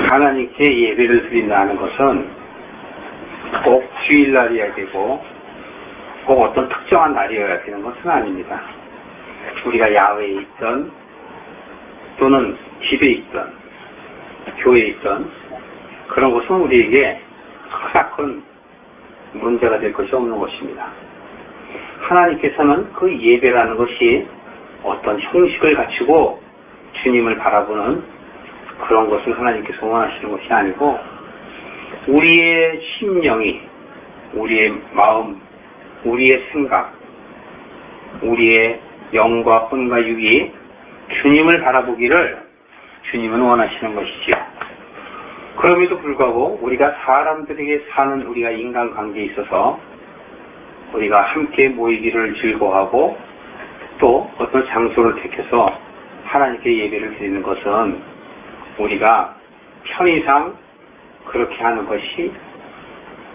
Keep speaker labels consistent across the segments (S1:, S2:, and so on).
S1: 하나님께 예배를 드린다는 것은 꼭 주일날이어야 되고 꼭 어떤 특정한 날이어야 되는 것은 아닙니다. 우리가 야외에 있던 또는 집에 있던 교회에 있던 그런 것은 우리에게 크나큰 문제가 될 것이 없는 것입니다. 하나님께서는 그 예배라는 것이 어떤 형식을 갖추고 주님을 바라보는 그런 것을 하나님께서 원하시는 것이 아니고 우리의 심령이, 우리의 마음, 우리의 생각, 우리의 영과 혼과 육이 주님을 바라보기를 주님은 원하시는 것이지요. 그럼에도 불구하고 우리가 사람들에게 사는 우리가 인간관계에 있어서 우리가 함께 모이기를 즐거워하고 또 어떤 장소를 택해서 하나님께 예배를 드리는 것은 우리가 편의상 그렇게 하는 것이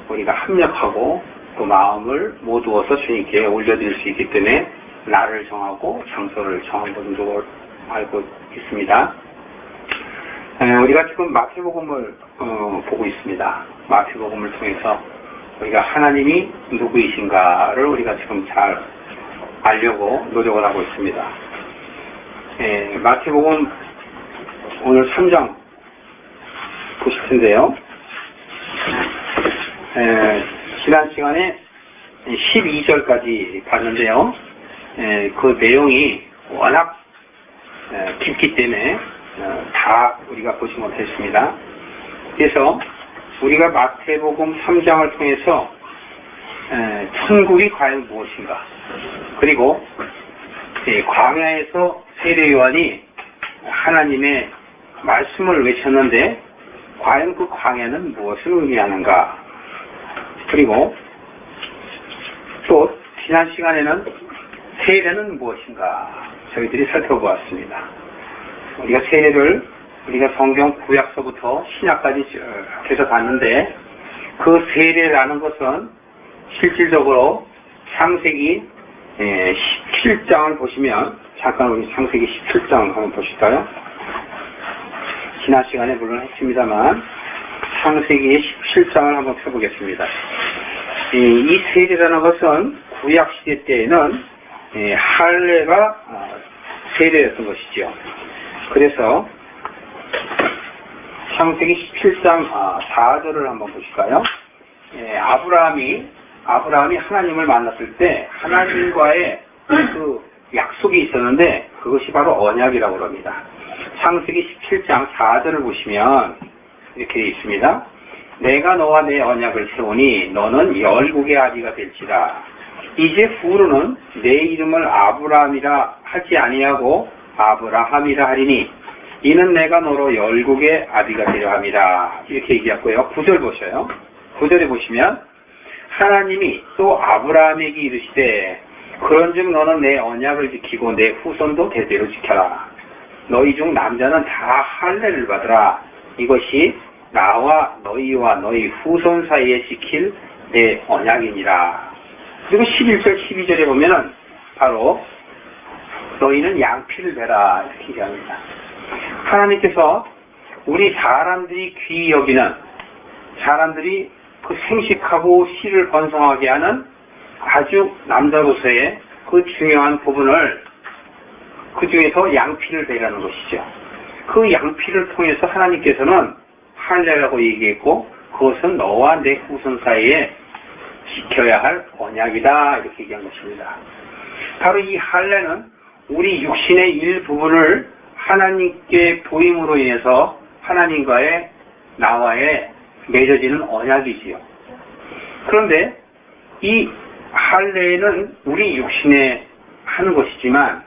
S1: 우리가 합력하고 또 마음을 모두어서 주님께 올려드릴 수 있기 때문에 날을 정하고 장소를 정한 것인 줄 알고 있습니다. 우리가 지금 마태복음을 보고 있습니다. 마태복음을 통해서 우리가 하나님이 누구이신가를 우리가 지금 잘 알려고 노력을 하고 있습니다. 마태복음 오늘 3장 보실 텐데요. 지난 시간에 12절까지 봤는데요. 그 내용이 워낙 깊기 때문에 다 우리가 보지 못했습니다. 그래서 우리가 마태복음 3장을 통해서 천국이 과연 무엇인가, 그리고 광야에서 세례 요한이 하나님의 말씀을 외쳤는데 과연 그 광야는 무엇을 의미하는가, 그리고 또 지난 시간에는 세례는 무엇인가 저희들이 살펴보았습니다. 우리가 세례를 우리가 성경 구약서부터 신약까지 계속 봤는데 그 세례라는 것은 실질적으로 창세기 17장을 보시면, 잠깐 우리 창세기 17장 한번 보실까요? 지난 시간에 물론 했습니다만 창세기 17장을 한번 펴보겠습니다. 이 세례라는 것은 구약시대 때에는 할례가 세례였던 것이죠. 그래서 창세기 17장 4절을 한번 보실까요? 아브라함이 하나님을 만났을 때 하나님과의 그 약속이 있었는데 그것이 바로 언약이라고 합니다. 창세기 17장 4절을 보시면 이렇게 되어 있습니다. 내가 너와 내 언약을 세우니 너는 열국의 아비가 될지라. 이제 후로는 내 이름을 아브라함이라 하지 아니하고 아브라함이라 하리니 이는 내가 너로 열국의 아비가 되려 함이라. 이렇게 얘기했고요. 9절 보셔요. 9절에 보시면 하나님이 또 아브라함에게 이르시되 그런즉 너는 내 언약을 지키고 내 후손도 대대로 지켜라. 너희 중 남자는 다 할례를 받으라. 이것이 나와 너희와 너희 후손 사이에 지킬 내 언약이니라. 그리고 11절 12절에 보면은 바로 너희는 양피를 베라 이렇게 얘기합니다. 하나님께서 우리 사람들이 귀히 여기는, 사람들이 그 생식하고 씨를 번성하게 하는 아주 남자로서의 그 중요한 부분을 그 중에서 양피를 베라는 것이죠. 그 양피를 통해서 하나님께서는 할례라고 얘기했고 그것은 너와 내 후손 사이에 지켜야 할 언약이다 이렇게 얘기한 것입니다. 바로 이 할례는 우리 육신의 일부분을 하나님께 보임으로 인해서 하나님과의 나와의 맺어지는 언약이지요. 그런데 이 할례는 우리 육신에 하는 것이지만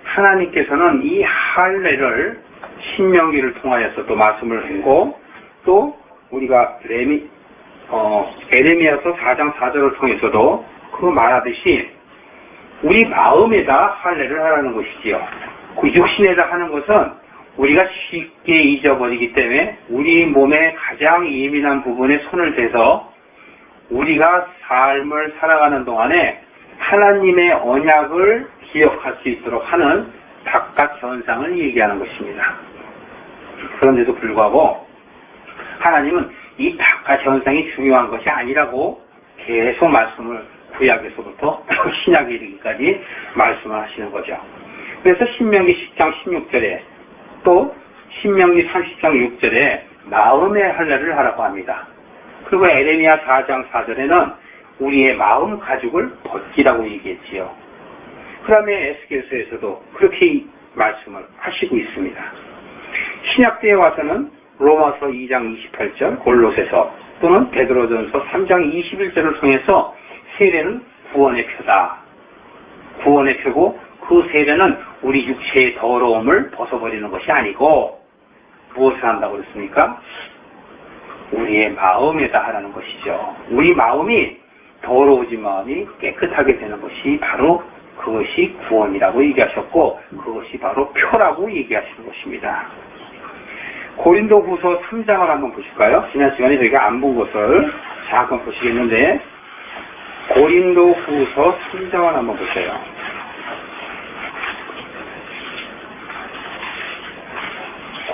S1: 하나님께서는 이 할례를 신명기를 통하여서도 말씀을 했고 또 우리가 에레미야서 4장 4절을 통해서도 그 말하듯이 우리 마음에다 할례를 하라는 것이지요. 그 육신에다 하는 것은 우리가 쉽게 잊어버리기 때문에 우리 몸의 가장 예민한 부분에 손을 대서 우리가 삶을 살아가는 동안에 하나님의 언약을 기억할 수 있도록 하는 바깥 현상을 얘기하는 것입니다. 그런데도 불구하고 하나님은 이 바깥 현상이 중요한 것이 아니라고 계속 말씀을 구약에서부터 신약에 이르기까지 말씀을 하시는 거죠. 그래서 신명기 10장 16절에 또 신명기 30장 6절에 마음의 할례를 하라고 합니다. 그리고 에레미야 4장 4절에는 우리의 마음 가죽을 벗기라고 얘기했지요. 그 다음에 에스겔서에서도 그렇게 말씀을 하시고 있습니다. 신약때에 와서는 로마서 2장 28절, 골로새서 또는 베드로전서 3장 21절을 통해서 세례는 구원의 표다. 구원의 표고 그 세례는 우리 육체의 더러움을 벗어버리는 것이 아니고 무엇을 한다고 그랬습니까? 우리의 마음에다 하라는 것이죠. 우리 마음이 더러워진 마음이 깨끗하게 되는 것이 바로 그것이 구원이라고 얘기하셨고 그것이 바로 표라고 얘기하시는 것입니다. 고린도후서 3장을 한번 보실까요? 지난 시간에 저희가 안 본 것을 잠깐 보시겠는데 고린도후서 3장을 한번 보세요.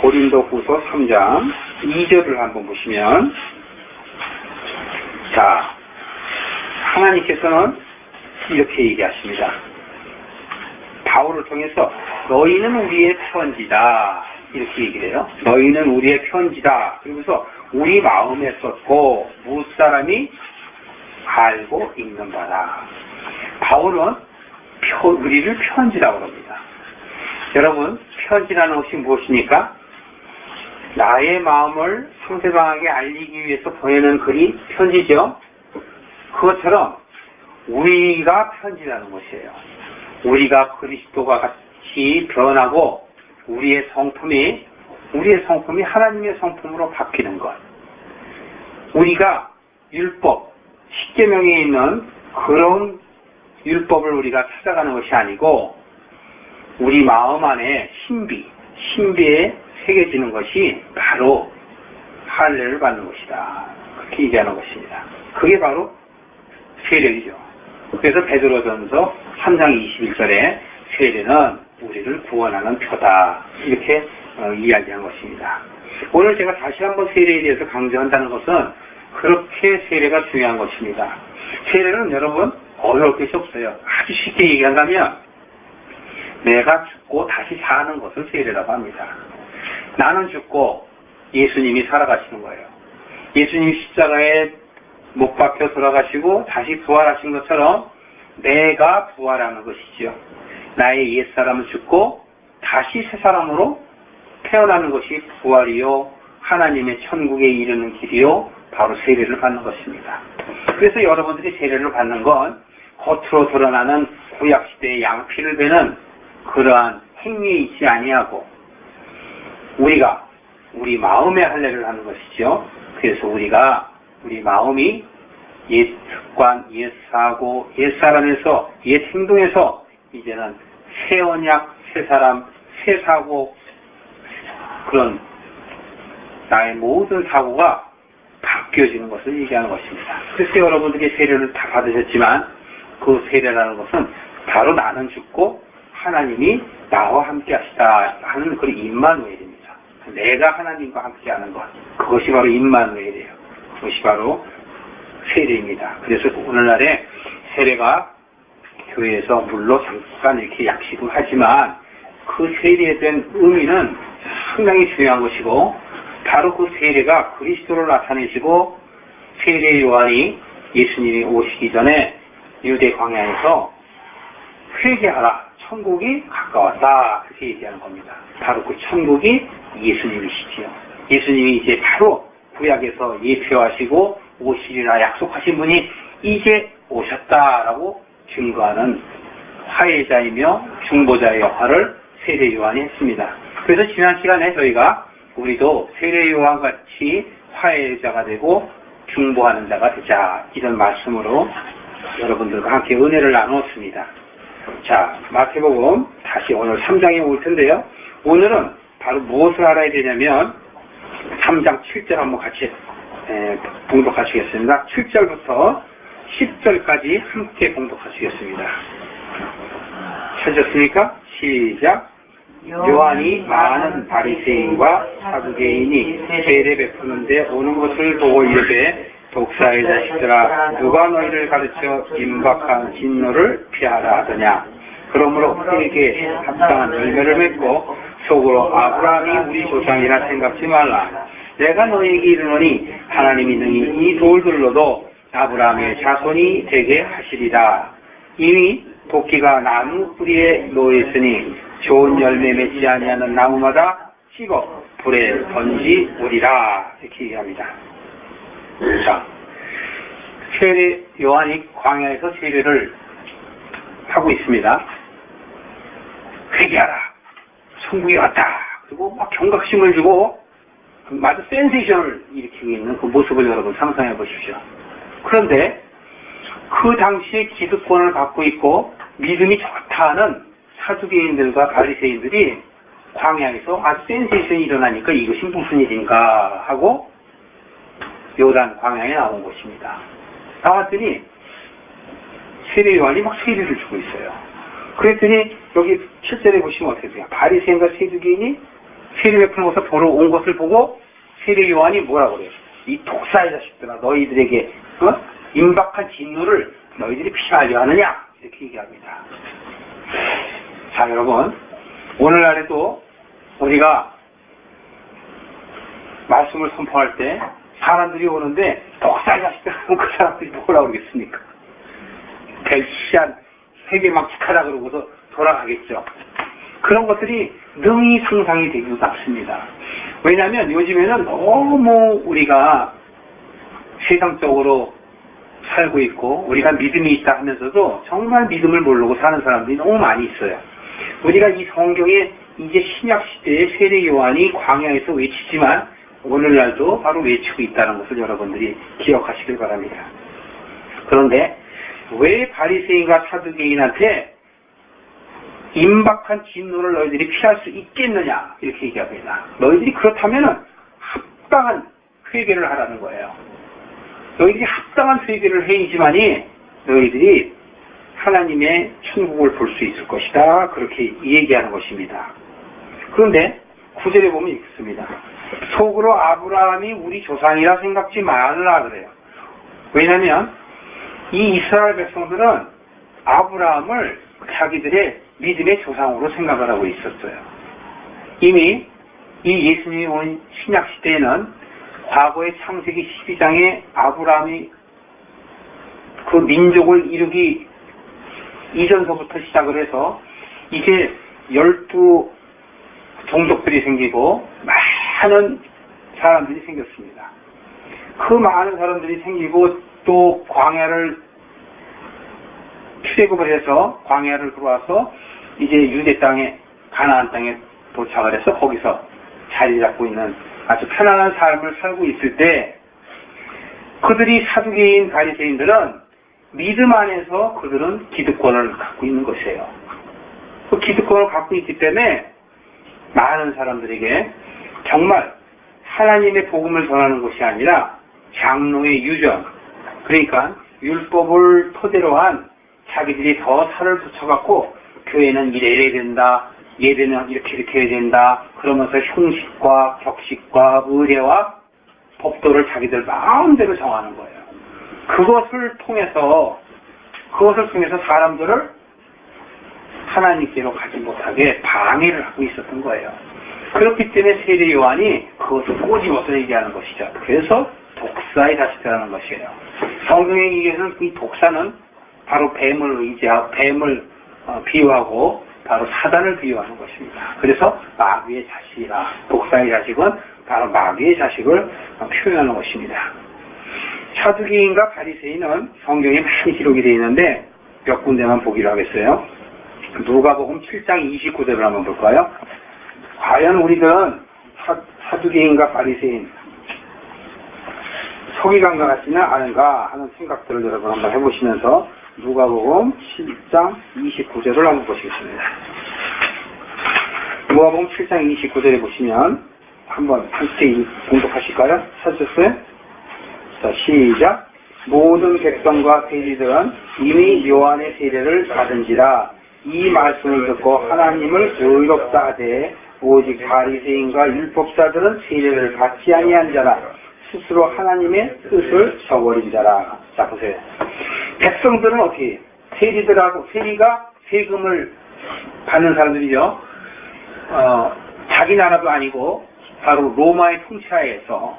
S1: 고린도후서 3장 2절을 한번 보시면 자 하나님께서는 이렇게 얘기하십니다. 바울을 통해서 너희는 우리의 편지다 이렇게 얘기를 해요. 너희는 우리의 편지다. 그러면서 우리 마음에 썼고 무사람이 알고 읽는 바다. 바울은 우리를 편지라고 합니다. 여러분 편지라는 것이 무엇입니까? 나의 마음을 상대방에게 알리기 위해서 보내는 글이 편지죠. 그것처럼 우리가 편지라는 것이에요. 우리가 그리스도와 같이 변하고 우리의 성품이 하나님의 성품으로 바뀌는 것. 우리가 율법, 십계명에 있는 그런 율법을 우리가 찾아가는 것이 아니고 우리 마음 안에 신비에 새겨지는 것이 바로 할례를 받는 것이다. 그렇게 얘기하는 것입니다. 그게 바로 세례이죠. 그래서 베드로전서 3장 21절에 세례는 우리를 구원하는 표다. 이렇게 이야기한 것입니다. 오늘 제가 다시 한번 세례에 대해서 강조한다는 것은 그렇게 세례가 중요한 것입니다. 세례는 여러분 어려울 것이 없어요. 아주 쉽게 얘기한다면 내가 죽고 다시 사는 것을 세례라고 합니다. 나는 죽고 예수님이 살아가시는 거예요. 예수님이 십자가에 못 박혀 돌아가시고 다시 부활하신 것처럼 내가 부활하는 것이지요. 나의 옛사람은 죽고 다시 새 사람으로 태어나는 것이 부활이요 하나님의 천국에 이르는 길이요 바로 세례를 받는 것입니다. 그래서 여러분들이 세례를 받는 건 겉으로 드러나는 구약시대의 양피를 베는 그러한 행위에 있지 아니하고 우리가 우리 마음의 할례를 하는 것이죠. 그래서 우리 마음이 옛 습관, 옛 사고, 옛 사람에서, 옛 행동에서 이제는 새 언약, 새 사람, 새 사고 그런 나의 모든 사고가 바뀌어지는 것을 얘기하는 것입니다. 그래서 여러분들이 세례를 다 받으셨지만 그 세례라는 것은 바로 나는 죽고 하나님이 나와 함께 하시다 하는 그 임마누엘입니다. 내가 하나님과 함께 하는 것. 그것이 바로 임마누엘이에요. 그것이 바로 세례입니다. 그래서 오늘날에 세례가 교회에서 물론 잠깐 이렇게 약식을 하지만 그 세례에 대한 의미는 상당히 중요한 것이고 바로 그 세례가 그리스도를 나타내시고 세례 요한이 예수님이 오시기 전에 유대 광야에서 회개하라 천국이 가까웠다 그렇게 얘기하는 겁니다. 바로 그 천국이 예수님이시지요. 예수님이 이제 바로 구약에서 예표하시고 오시리라 약속하신 분이 이제 오셨다라고 증거하는 화해자이며 중보자의 역할을 세례 요한이 했습니다. 그래서 지난 시간에 저희가 우리도 세례 요한 같이 화해자가 되고 중보하는 자가 되자 이런 말씀으로 여러분들과 함께 은혜를 나누었습니다. 자, 마태복음 다시 오늘 3장에 올 텐데요. 오늘은 바로 무엇을 알아야 되냐면 3장 7절 한번 같이 봉독하시겠습니다. 7절부터 10절까지 함께 봉독하시겠습니다. 찾으셨습니까? 시작. 요한이 많은 바리새인과 사두개인이 세례 베푸는데 오는 것을 보고 이르되 독사의 자식들아 누가 너희를 가르쳐 임박한 진노를 피하라 하더냐. 그러므로 그에게 합당한 열매를 맺고 속으로 아브라함이 우리 조상이라 생각지 말라. 내가 너희에게 이르노니 하나님이 능히 이 돌들로도 아브라함의 자손이 되게 하시리라. 이미 도끼가 나무 뿌리에 놓여있으니 좋은 열매 맺지 아니하는 나무마다 씹어 불에 던지우리라. 이렇게 얘기합니다. 자, 세례 요한이 광야에서 세례를 하고 있습니다. 회개하라. 천국이 왔다. 그리고 막 경각심을 주고 아주 센세이션을 일으키고 있는 그 모습을 여러분 상상해 보십시오. 그런데 그 당시에 기득권을 갖고 있고 믿음이 좋다는 사두개인들과 바리새인들이 광야에서 아주 센세이션이 일어나니까 이것이 무슨 일인가 하고 요단 광야에 나온 것입니다. 나왔더니 세례 요한이 막 세례를 주고 있어요. 그랬더니 여기 7절에 보시면 어떻게 돼요? 바리새인과 사두개인이 세례 베푸는 것을 보러 온 것을 보고 세례 요한이 뭐라고 그래요? 이 독사의 자식들아 너희들에게 임박한 진노를 너희들이 피하려 하느냐? 이렇게 얘기합니다. 자, 여러분 오늘날에도 우리가 말씀을 선포할 때 사람들이 오는데 독사의 자식들 하면 그 사람들이 뭐라고 그러겠습니까? 벨시한 회개망측하다 그러고서 돌아가겠죠. 그런 것들이 능히 상상이 되기도 남습니다. 왜냐하면 요즘에는 너무 우리가 세상적으로 살고 있고 우리가 믿음이 있다 하면서도 정말 믿음을 모르고 사는 사람들이 너무 많이 있어요. 우리가 이 성경에 이제 신약 시대의 세례 요한이 광야에서 외치지만 오늘날도 바로 외치고 있다는 것을 여러분들이 기억하시길 바랍니다. 그런데 왜 바리새인과 사두개인한테 임박한 진노를 너희들이 피할 수 있겠느냐 이렇게 얘기합니다. 너희들이 그렇다면 합당한 회개를 하라는 거예요. 너희들이 합당한 회개를 해야지만이 너희들이 하나님의 천국을 볼 수 있을 것이다. 그렇게 얘기하는 것입니다. 그런데 9절에 보면 읽습니다. 속으로 아브라함이 우리 조상이라 생각지 말라 그래요. 왜냐하면 이 이스라엘 백성들은 아브라함을 자기들의 믿음의 조상으로 생각을 하고 있었어요. 이미 이 예수님이 온 신약 시대에는 과거의 창세기 12장에 아브라함이 그 민족을 이루기 이전서부터 시작을 해서 이제 12 종족들이 생기고 많은 사람들이 생겼습니다. 그 많은 사람들이 생기고 또 광야를 출애굽을 해서 광야를 들어와서 이제 유대 땅에 가나안 땅에 도착을 해서 거기서 자리 잡고 있는 아주 편안한 삶을 살고 있을 때 그들이 사두개인 바리새인들은 믿음 안에서 그들은 기득권을 갖고 있는 것이에요. 그 기득권을 갖고 있기 때문에 많은 사람들에게 정말 하나님의 복음을 전하는 것이 아니라 장로의 유전, 그러니까 율법을 토대로 한 자기들이 더 살을 붙여갖고 교회는 이래야 된다, 예배는 이렇게 해야 된다, 그러면서 형식과 격식과 의례와 법도를 자기들 마음대로 정하는 거예요. 그것을 통해서 사람들을 하나님께로 가지 못하게 방해를 하고 있었던 거예요. 그렇기 때문에 세례 요한이 그것을 꼬집어서 얘기하는 것이죠. 그래서 독사의 자식이라는 것이에요. 성경에 의해서는 이 독사는 바로 뱀을 비유하고 바로 사단을 비유하는 것입니다. 그래서 마귀의 자식이라, 독사의 자식은 바로 마귀의 자식을 표현하는 것입니다. 사두개인과 바리새인은 성경에 많이 기록이 되어 있는데 몇 군데만 보기로 하겠어요. 누가복음 7장 29절을 한번 볼까요? 과연 우리들은 사두개인과 바리새인 서기관과 같지는 않은가 하는 생각들을 여러분 한번 해보시면서 누가복음 7장 29절을 한번 보시겠습니다. 누가복음 7장 29절에 보시면 한번 함께 공독하실까요? 찾으셨어요? 자, 시작. 모든 백성과 세리들은 이미 요한의 세례를 받은지라 이 말씀을 듣고 하나님을 의롭다 하되 오직 바리새인과 율법사들은 세례를 받지 아니한 자라 스스로 하나님의 뜻을 저버린 자라. 자 보세요. 백성들은 어떻게 해요? 세리가 세금을 받는 사람들이죠. 자기 나라도 아니고 바로 로마의 통치하에서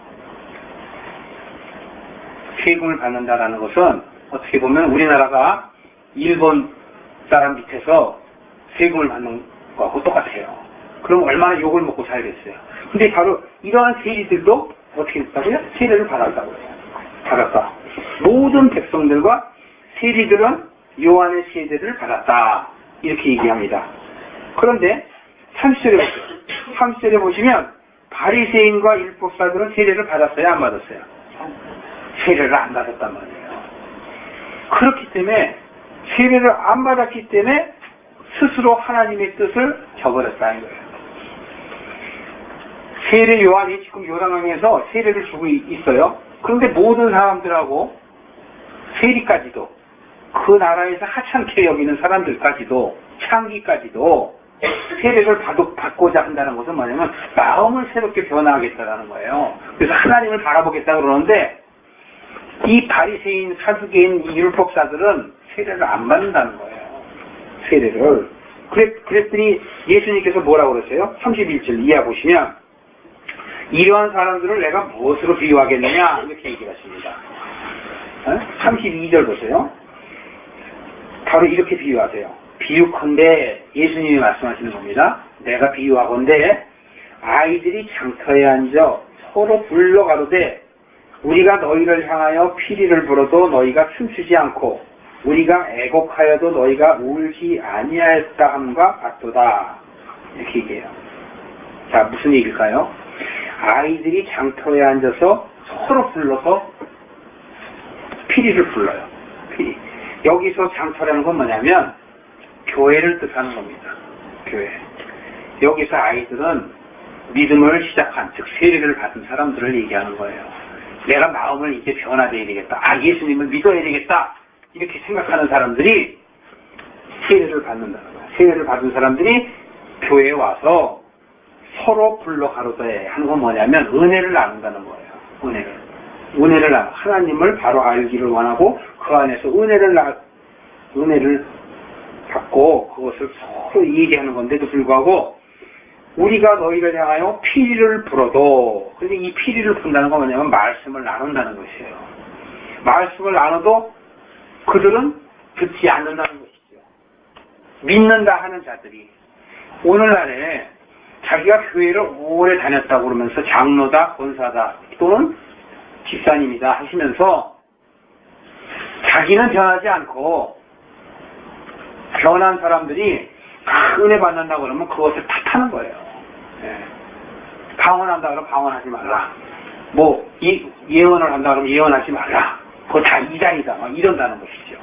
S1: 세금을 받는다라는 것은 어떻게 보면 우리나라가 일본 사람 밑에서 세금을 받는 거하고 똑같아요. 그럼 얼마나 욕을 먹고 살겠어요. 근데 바로 이러한 세리들도 어떻게 했다고요? 세례를 받았다고요. 받았다. 모든 백성들과 세리들은 요한의 세례를 받았다. 이렇게 얘기합니다. 그런데 30절에 보세요. 30절에 보시면 바리새인과 율법사들은 세례를 받았어요? 안 받았어요? 세례를 안 받았단 말이에요. 그렇기 때문에 세례를 안 받았기 때문에 스스로 하나님의 뜻을 저버렸다는 거예요. 세례 요한이 지금 요단강에서 세례를 주고 있어요. 그런데 모든 사람들하고 세리까지도 그 나라에서 하찮게 여기는 사람들까지도 창기까지도 세례를 받고자 한다는 것은 뭐냐면 마음을 새롭게 변화하겠다라는 거예요. 그래서 하나님을 바라보겠다 그러는데 이 바리새인 사두개인 이 율법사들은 세례를 안 받는다는 거예요. 세례를. 그랬더니 예수님께서 뭐라고 그러세요? 31절 이하 보시면 이러한 사람들을 내가 무엇으로 비유하겠느냐 이렇게 얘기를 하십니다. 32절 보세요. 바로 이렇게 비유하세요. 비유컨대 예수님이 말씀하시는 겁니다. 내가 비유하건대 아이들이 장터에 앉아 서로 불러 가로되 우리가 너희를 향하여 피리를 불어도 너희가 춤추지 않고 우리가 애곡하여도 너희가 울지 아니하였다 함과 같도다. 이렇게 얘기해요. 자, 무슨 얘기일까요? 아이들이 장터에 앉아서 서로 불러서 피리를 불러요. 피리. 여기서 장터라는 건 뭐냐면 교회를 뜻하는 겁니다. 교회. 여기서 아이들은 믿음을 시작한, 즉 세례를 받은 사람들을 얘기하는 거예요. 내가 마음을 이제 변화돼야 되겠다. 예수님을 믿어야 되겠다. 이렇게 생각하는 사람들이 세례를 받는다는 거예요. 세례를 받은 사람들이 교회에 와서 서로 불러 가로되 하는 건 뭐냐면 은혜를 나눈다는 거예요. 은혜를 나누. 하나님을 바로 알기를 원하고 그 안에서 은혜를 받고 그것을 서로 얘기하는 건데도 불구하고 우리가 너희를 향하여 피리를 불어도, 근데 이 피리를 분다는 건 뭐냐면 말씀을 나눈다는 것이에요. 말씀을 나눠도 그들은 듣지 않는다는 것이죠. 믿는다 하는 자들이 오늘날에 자기가 교회를 오래 다녔다고 그러면서 장로다, 권사다 또는 집사님이다 하시면서 자기는 변하지 않고 변한 사람들이 은혜 받는다고 그러면 그것을 탓하는 거예요. 방언한다 그러면 방언하지 말라. 예언을 한다 그러면 예언하지 말라. 그거 다 이단이다. 막 이런다는 것이죠.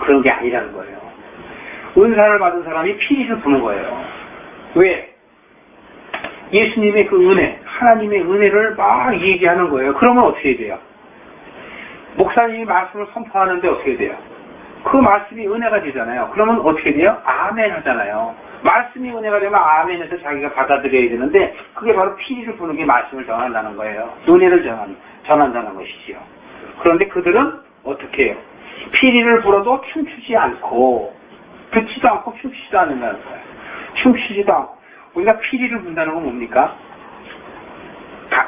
S1: 그런 게 아니라는 거예요. 은사를 받은 사람이 피리를 부는 거예요. 왜? 예수님의 그 은혜, 하나님의 은혜를 막 얘기하는 거예요. 그러면 어떻게 돼요? 목사님이 말씀을 선포하는데 어떻게 돼요? 그 말씀이 은혜가 되잖아요. 그러면 어떻게 돼요? 아멘 하잖아요. 말씀이 은혜가 되면 아멘해서 자기가 받아들여야 되는데 그게 바로 피리를 부는 게 말씀을 전한다는 거예요. 은혜를 전한다는 것이지요. 그런데 그들은 어떻게 해요? 피리를 불어도 춤추지 않고 듣지도 않고 춤추지도 않는다는 거예요. 춤추지도 않고. 우리가 피리를 분다는 건 뭡니까?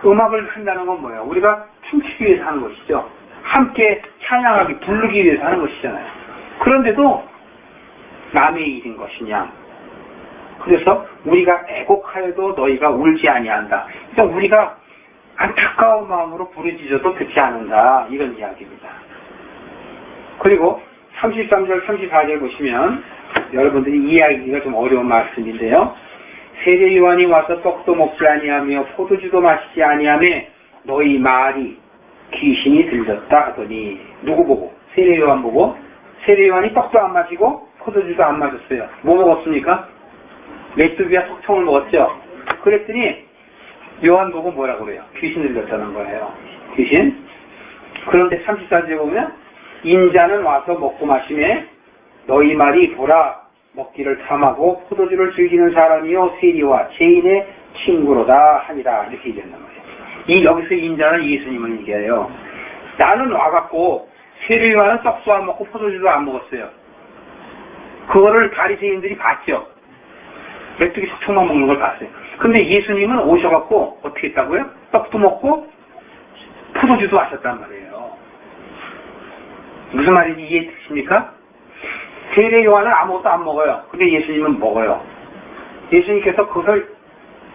S1: 음악을 한다는 건 뭐예요? 우리가 춤추기 위해서 하는 것이죠. 함께 찬양하기, 부르기 위해서 하는 것이잖아요. 그런데도 남의 일인 것이냐. 그래서 우리가 애곡하여도 너희가 울지 아니한다. 그러니까 우리가 안타까운 마음으로 부르짖어도 듣지 않는다. 이런 이야기입니다. 그리고 33절, 34절 보시면 여러분들이 이해하기가 좀 어려운 말씀인데요. 세례 요한이 와서 떡도 먹지 아니하며 포도주도 마시지 아니하며 너희 말이 귀신이 들렸다 하더니 누구 보고? 세례 요한 보고. 세례 요한이 떡도 안 마시고 포도주도 안 마셨어요. 뭐 먹었습니까? 메뚜기와 석청을 먹었죠. 그랬더니 요한 보고 뭐라고 그래요? 귀신 들렸다는 거예요. 귀신. 그런데 34절에 보면 인자는 와서 먹고 마시매 너희 말이 보라 먹기를 탐하고 포도주를 즐기는 사람이요 세리와 죄인의 친구로다 하니라. 이렇게 얘기한단 말이에요. 이 여기서 인자는 예수님을 얘기해요. 나는 와갖고 세리와는 떡도 안 먹고 포도주도 안 먹었어요. 그거를 바리새인들이 봤죠. 메뚜기 석청만 먹는 걸 봤어요. 근데 예수님은 오셔갖고 어떻게 했다고요? 떡도 먹고 포도주도 하셨단 말이에요. 무슨 말인지 이해되십니까? 세례 요한은 아무것도 안 먹어요. 근데 예수님은 먹어요. 예수님께서 그것을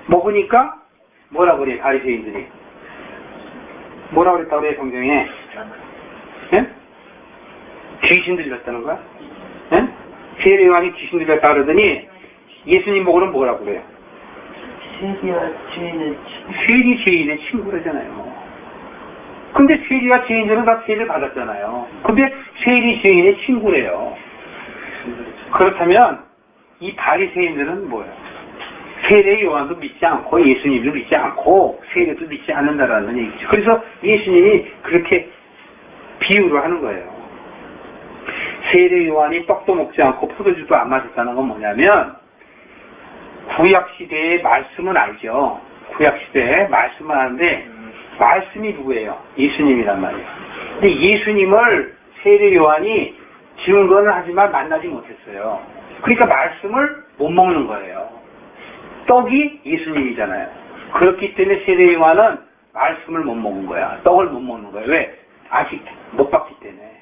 S1: 먹으니까 뭐라고 그래요? 바리새인들이 뭐라고 그랬다고 그래요? 성경에 네? 귀신 들렸다는 거야? 네? 세례 요한이 귀신 들렸다 그러더니 예수님 보고는 뭐라고 그래요? 세리 죄인의 친구라잖아요. 근데 세리와 죄인들은 다 세례를 받았잖아요. 근데 세리 죄인의 친구래요. 그렇다면 이 바리새인들은 뭐예요? 세례 요한도 믿지 않고 예수님도 믿지 않고 세례도 믿지 않는다라는 얘기죠. 그래서 예수님이 그렇게 비유를 하는 거예요. 세례 요한이 떡도 먹지 않고 포도주도 안 마셨다는 건 뭐냐면 구약시대의 말씀은 알죠. 구약시대의 말씀은 아는데 말씀이 누구예요? 예수님이란 말이에요. 근데 예수님을 세례 요한이 증거는 하지만 만나지 못했어요. 그러니까 말씀을 못 먹는 거예요. 떡이 예수님이잖아요. 그렇기 때문에 세례 요한은 말씀을 못 먹는 거야. 떡을 못 먹는 거예요. 왜? 아직 못 봤기 때문에.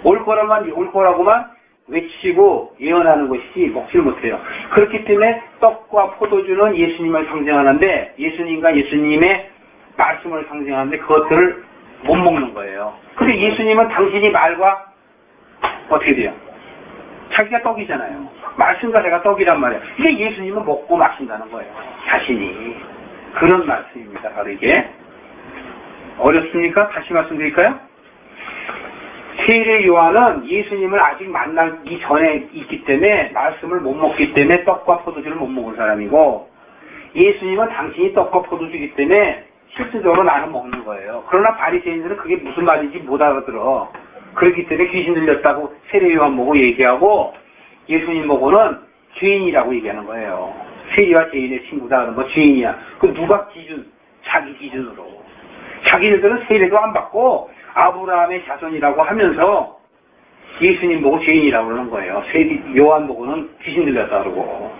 S1: 올 거라고만 외치고 예언하는 것이지 먹지를 못해요. 그렇기 때문에 떡과 포도주는 예수님을 상징하는데 예수님과 예수님의 말씀을 상징하는데 그것들을 못 먹는 거예요. 근데 예수님은 당신이 말과 어떻게 돼요? 자기가 떡이잖아요. 말씀과 제가 떡이란 말이에요. 이게 예수님은 먹고 마신다는 거예요. 자신이. 그런 말씀입니다. 바로 이게. 어렵습니까? 다시 말씀드릴까요? 세례 요한은 예수님을 아직 만나기 전에 있기 때문에 말씀을 못 먹기 때문에 떡과 포도주를 못 먹은 사람이고 예수님은 당신이 떡과 포도주이기 때문에 실질적으로 나는 먹는 거예요. 그러나 바리새인들은 그게 무슨 말인지 못 알아들어. 그렇기 때문에 귀신 들렸다고 세례 요한 보고 얘기하고 예수님 보고는 죄인이라고 얘기하는 거예요. 세리와 죄인의 친구다 그러는 거 죄인이야. 그 누가 기준? 자기 기준으로. 자기네들은 세례도 안 받고 아브라함의 자손이라고 하면서 예수님 보고 죄인이라고 그러는 거예요. 세리 요한 보고는 귀신 들렸다 그러고.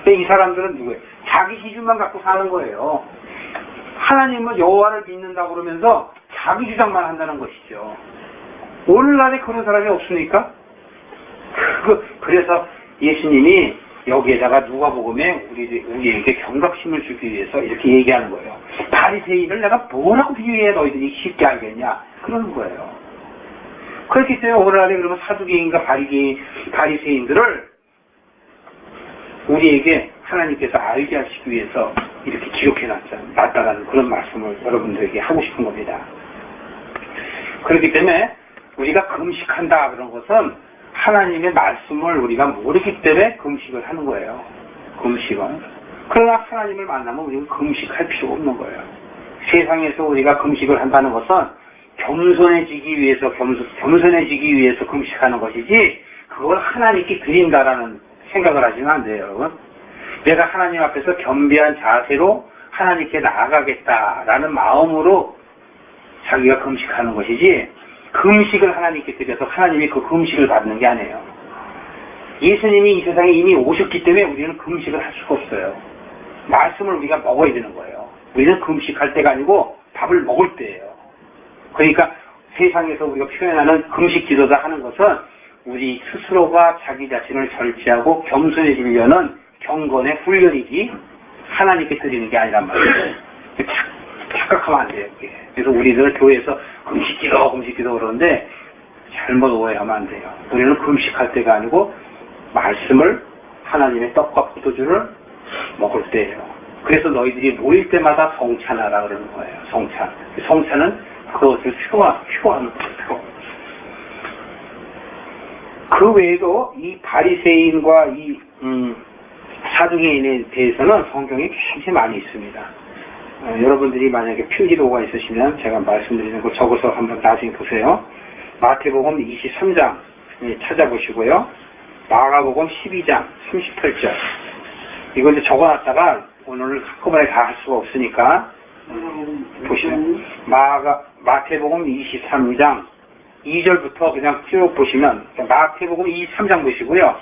S1: 근데 이 사람들은 누구예요? 자기 기준만 갖고 사는 거예요. 하나님은 여호와를 믿는다고 그러면서 자기 주장만 한다는 것이죠. 오늘날에 그런 사람이 없습니까? 그래서 예수님이 여기에다가 누가복음에 우리에게 경각심을 주기 위해서 이렇게 얘기하는 거예요. 바리새인을 내가 뭐라고 비유해야 너희들이 쉽게 알겠냐? 그러는 거예요. 그렇기 때문에 오늘날에 그러면 사두개인과 바리새인들을 우리에게 하나님께서 알게 하시기 위해서 이렇게 기록해놨다라는 그런 말씀을 여러분들에게 하고 싶은 겁니다. 그렇기 때문에 우리가 금식한다 그런 것은 하나님의 말씀을 우리가 모르기 때문에 금식을 하는 거예요. 금식은. 그러나 하나님을 만나면 우리는 금식할 필요가 없는 거예요. 세상에서 우리가 금식을 한다는 것은 겸손해지기 위해서 금식하는 것이지 그걸 하나님께 드린다라는 생각을 하시면 안 돼요, 여러분. 내가 하나님 앞에서 겸비한 자세로 하나님께 나아가겠다라는 마음으로 자기가 금식하는 것이지 금식을 하나님께 드려서 하나님이 그 금식을 받는 게 아니에요. 예수님이 이 세상에 이미 오셨기 때문에 우리는 금식을 할 수가 없어요. 말씀을 우리가 먹어야 되는 거예요. 우리는 금식할 때가 아니고 밥을 먹을 때예요. 그러니까 세상에서 우리가 표현하는 금식 기도다 하는 것은 우리 스스로가 자기 자신을 절제하고 겸손해지려는 경건의 훈련이지 하나님께 드리는 게 아니란 말이에요. 착각하면 안 돼요. 그게. 그래서 우리들 교회에서 금식기도 그러는데 잘못 오해하면 안 돼요. 우리는 금식할 때가 아니고 말씀을 하나님의 떡과 포도주를 먹을 때예요. 그래서 너희들이 모일 때마다 성찬하라 그러는 거예요. 성찬. 성찬은 그것을 표하는 거예요. 그 외에도 이 바리새인과 이 사두개인에 대해서는 성경에 굉장히 많이 있습니다. 여러분들이 만약에 필기도가 있으시면 제가 말씀드리는 걸 적어서 한번 나중에 보세요. 마태복음 23장 찾아보시고요. 마가복음 12장 38절. 이거 이제 적어놨다가 오늘 한꺼번에 다 할 수가 없으니까 보시면 마태복음 23장 2절부터 그냥 쭉 보시면 마태복음 23장 보시고요.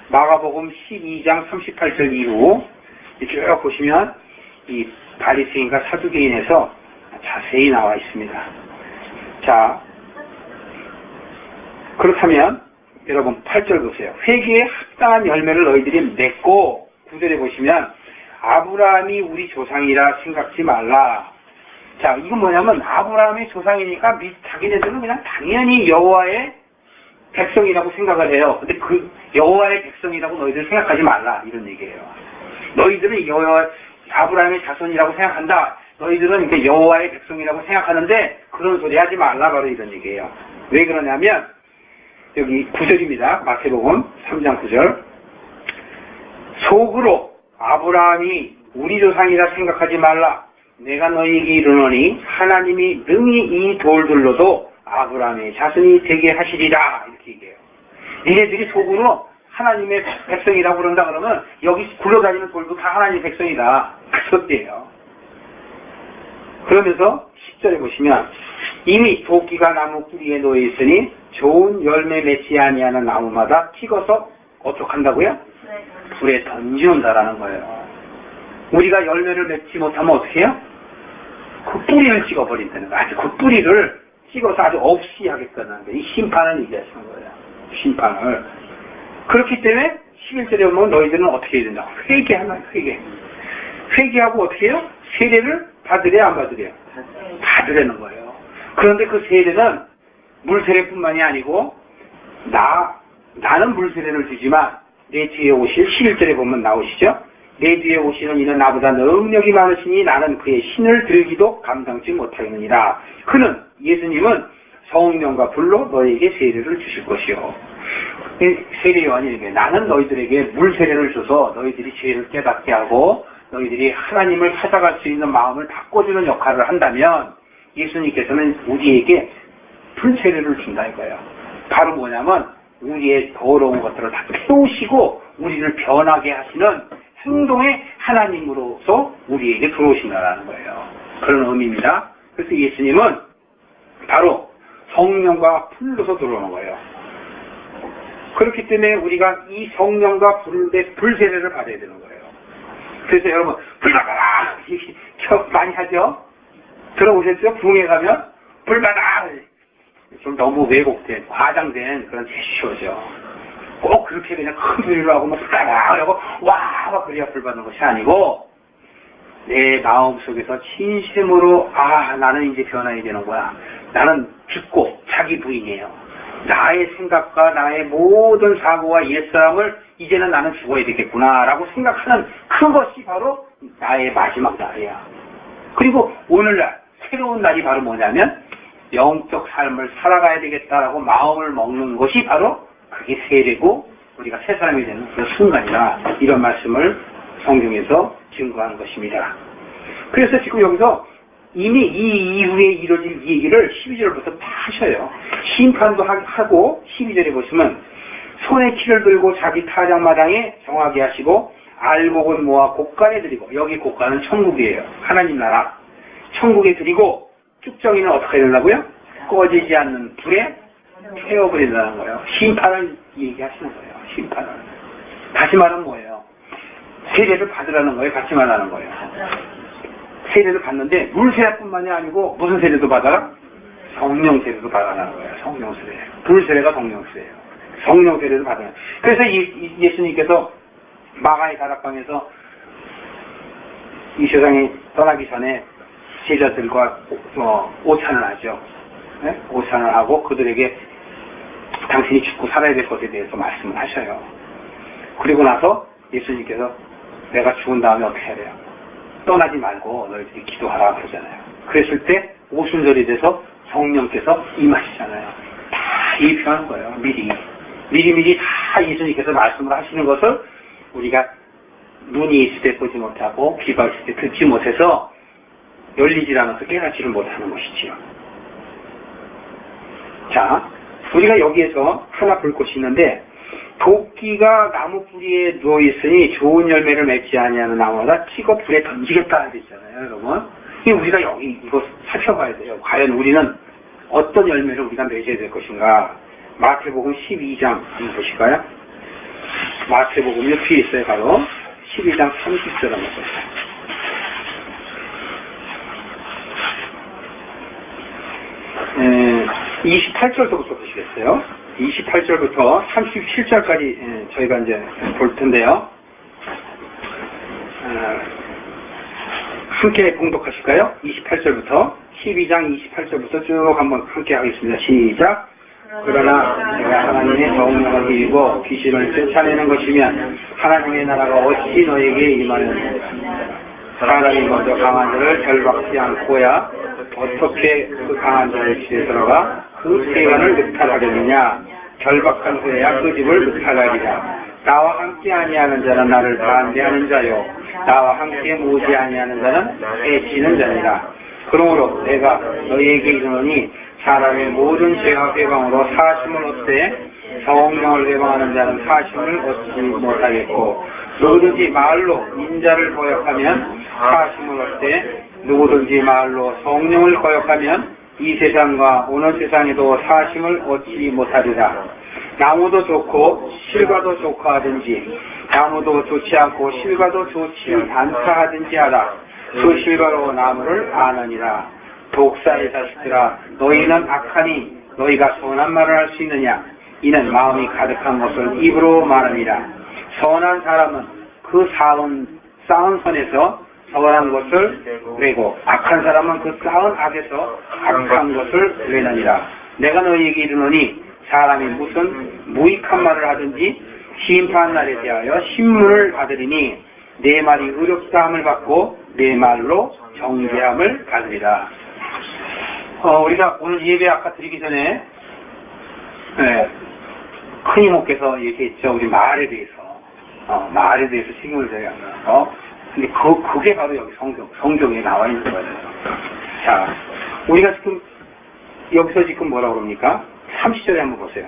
S1: 마가복음 12장 38절 이후 쭉 보시면 이 바리새인과 사두개인에서 자세히 나와 있습니다. 자, 그렇다면 여러분 8절 보세요. 회개에 합당한 열매를 너희들이 맺고 9절에 보시면 아브라함이 우리 조상이라 생각지 말라. 자, 이건 뭐냐면 아브라함이 조상이니까 자기네들은 그냥 당연히 여호와의 백성이라고 생각을 해요. 근데 그 여호와의 백성이라고 너희들 생각하지 말라 이런 얘기예요. 너희들은 아브라함의 자손이라고 생각한다. 너희들은 이제 여호와의 백성이라고 생각하는데 그런 소리 하지 말라 바로 이런 얘기예요. 왜 그러냐면 여기 9절입니다. 마태복음 3장 9절. 속으로 아브라함이 우리 조상이라 생각하지 말라. 내가 너희에게 이르노니 하나님이 능히 이 돌들로도 아브라함의 자손이 되게 하시리라 이렇게 얘기해요. 얘네들이 속으로 하나님의 백성이라고 그런다 그러면 여기 굴러다니는 돌도 다 하나님의 백성이다. 그 뜻이에요. 그러면서 10절에 보시면 이미 도끼가 나무 뿌리에 놓여 있으니 좋은 열매 맺지 아니하는 나무마다 찍어서 어떻게 한다고요? 불에 던지온다라는 거예요. 우리가 열매를 맺지 못하면 어떻게 해요? 그 뿌리를 찍어버린다는 거예요. 아주 그 뿌리를 찍어서 아주 없이 하겠다는 거예요. 이 심판을 얘기하시는 거예요. 심판을. 그렇기 때문에 11절에 보면 너희들은 어떻게 해야 된다? 회개하면 회개하고 어떻게 해요? 세례를 받으래 안 받으래요? 받으라는 거예요. 그런데 그 세례는 물세례뿐만이 아니고 나는 물세례를 주지만 내 뒤에 오실 11절에 보면 나오시죠? 내 뒤에 오시는 이는 나보다 능력이 많으시니 나는 그의 신을 들기도 감당치 못하겠느니라. 그는 예수님은 성령과 불로 너에게 세례를 주실 것이요. 세례 요한이 나는 너희들에게 물세례를 줘서 너희들이 죄를 깨닫게 하고 너희들이 하나님을 찾아갈 수 있는 마음을 바꿔주는 역할을 한다면 예수님께서는 우리에게 불세례를 준다 이거예요. 바로 뭐냐면 우리의 더러운 것들을 다 태우시고 우리를 변하게 하시는 행동의 하나님으로서 우리에게 들어오신다는 거예요. 그런 의미입니다. 그래서 예수님은 바로 성령과 불로서 들어오는 거예요. 그렇기 때문에 우리가 이 성령과 불세례를 받아야 되는 거예요. 그래서 여러분 불 받아라 많이 하죠? 들어보셨죠? 부흥회 가면 불 받아 좀 너무 왜곡된 과장된 그런 제스처죠. 꼭 그렇게 그냥 큰 소리로 하고 막 불 받아 그러고 와 그래야 불 받는 것이 아니고 내 마음속에서 진심으로 나는 이제 변화해야 되는 거야. 나는 죽고 자기 부인이에요. 나의 생각과 나의 모든 사고와 옛사람을 이제는 나는 죽어야 되겠구나 라고 생각하는 그것이 바로 나의 마지막 날이야. 그리고 오늘날 새로운 날이 바로 뭐냐면 영적 삶을 살아가야 되겠다라고 마음을 먹는 것이 바로 그게 세례고 우리가 새 사람이 되는 그 순간이다. 이런 말씀을 성경에서 증거하는 것입니다. 그래서 지금 여기서 이미 이 이후에 이루어질 이 얘기를 12절부터 다 하셔요. 심판도 하고 12절에 보시면 손에 키를 들고 자기 타작마당에 정하게 하시고 알곡은 모아 곡간에 드리고 여기 곡간은 천국이에요. 하나님 나라. 천국에 드리고 쭉정이는 어떻게 해야 된다고요? 꺼지지 않는 불에 태워버린다는 거예요. 심판을 얘기하시는 거예요. 심판을. 다시 말하면 뭐예요? 세례를 받으라는 거예요. 받지 말라는 거예요. 세례를 받는데 물세례뿐만이 아니고 무슨 세례도 받아라? 성령 세례도 받아라는 거예요. 성령 세례. 불세례가 성령 세례예요. 성령 세례도 받아라. 그래서 예수님께서 마가의 다락방에서 이 세상에 떠나기 전에 제자들과 오찬을 하죠. 네? 오찬을 하고 그들에게 당신이 죽고 살아야 될 것에 대해서 말씀을 하셔요. 그리고 나서 예수님께서 내가 죽은 다음에 어떻게 해야 돼요? 떠나지 말고 너희들이 기도하라 그러잖아요. 그랬을 때 오순절이 돼서 성령께서 임하시잖아요. 다 예표하는 거예요. 미리 다 예수님께서 말씀을 하시는 것을 우리가 눈이 있을 때 보지 못하고 귀가 있을 때 듣지 못해서 열리질 않아서 깨닫지를 못하는 것이지요. 자, 우리가 여기에서 하나 볼 것이 있는데 도끼가 나무 뿌리에 누워있으니 좋은 열매를 맺지 아니하는 나무마다 찍어 불에 던지겠다 했잖아요, 여러분. 우리가 여기 이거 살펴봐야 돼요. 과연 우리는 어떤 열매를 우리가 맺어야 될 것인가. 마태복음 12장 한번 보실까요? 마태복음 옆에 있어요, 바로. 12장 30절 한번 보세요. 28절부터 보시겠어요? 28절부터 37절까지 저희가 이제 볼 텐데요. 함께 봉독하실까요? 28절부터 12장 28절부터 쭉 한번 함께 하겠습니다. 시작. 그러나 내가 하나님의 성령을 비비고 귀신을 쫓아내는 것이면 하나님의 나라가 어찌 너에게 임하느냐. 사람이 먼저 강한 자를 결박지 않고야 어떻게 그 강한 자를 집에 들어가 그 세관을 늑탈하겠느냐. 결박한 후에야 그 집을 늑탈하리라. 나와 함께 아니하는 자는 나를 반대하는 자요 나와 함께 모지 아니하는 자는 해치는 자니라. 그러므로 내가 너희에게 이르노니 사람의 모든 죄와 회방으로 사심을 얻되 성령을 회방하는 자는 사심을 얻지 못하겠고 누구든지 말로 인자를 거역하면 사심을 얻되 누구든지 말로 성령을 거역하면 이 세상과 오는 세상에도 사심을 얻지 못하리라. 나무도 좋고 실과도 좋고 하든지 나무도 좋지 않고 실과도 좋지 않다 하든지 하라. 그 실과로 나무를 아느니라. 독사의 자식들아 너희는 악하니 너희가 선한 말을 할 수 있느냐. 이는 마음이 가득한 것을 입으로 말하니라. 선한 사람은 그 쌓은 선에서 선한 것을 내고 악한 사람은 그 쌓은 악에서 악한 것을 내느니라. 내가 너희에게 이르노니 사람이 무슨 무익한 말을 하든지 심판날에 대하여 신문을 받으리니 내 말이 의롭다 함을 받고 내 말로 정죄함을 받으리라. 우리가 오늘 예배 아까 드리기 전에 큰 이모께서 얘기했죠. 우리 말에 대해서 책임을 져야 한다. 근데 그게 바로 여기 성경에 나와 있는 거예요. 자, 우리가 지금 여기서 지금 뭐라고 그럽니까? 30절에 한번 보세요.